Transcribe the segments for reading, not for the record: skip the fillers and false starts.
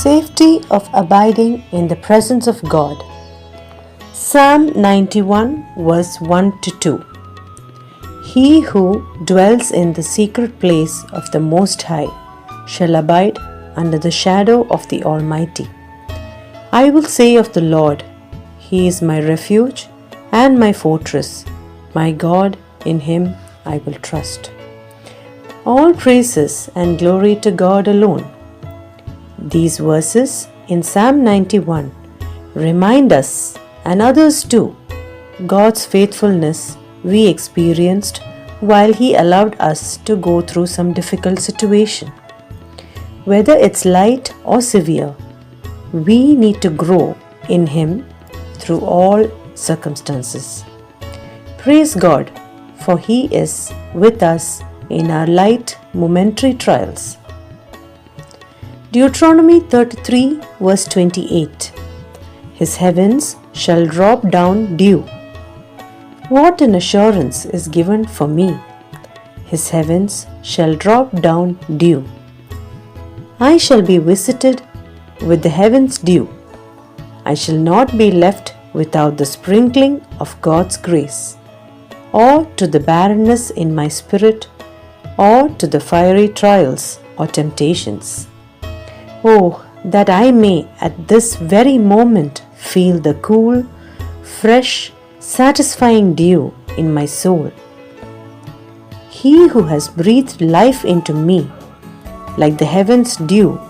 Safety of abiding in the presence of God. Psalm 91 verse 1 to 2. He who dwells in the secret place of the Most High shall abide under the shadow of the Almighty. I will say of the Lord, He is my refuge and my fortress, my God, in Him I will trust. All praises and glory to God alone. These verses in Psalm 91 remind us, and others too, God's faithfulness we experienced while He allowed us to go through some difficult situation. Whether it's light or severe, we need to grow in Him through all circumstances. Praise God, for He is with us in our light momentary trials. Deuteronomy 33 verse 28. His heavens shall drop down dew. What an assurance is given for me! His heavens shall drop down dew. I shall be visited with the heavens' dew. I shall not be left without the sprinkling of God's grace, or to the barrenness in my spirit, or to the fiery trials or temptations. Oh, that I may at this very moment feel the cool, fresh, satisfying dew in my soul. He who has breathed life into me, like the heavens' dew,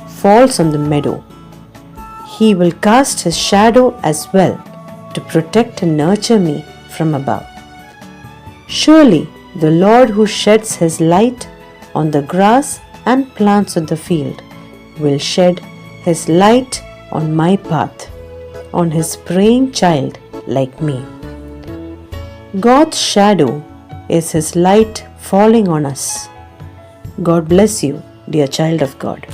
falls on the meadow. He will cast His shadow as well to protect and nurture me from above. Surely the Lord who sheds His light on the grass and plants of the field will shed His light on my path, on His praying child like me. God's shadow is His light falling on us. God bless you, dear child of God.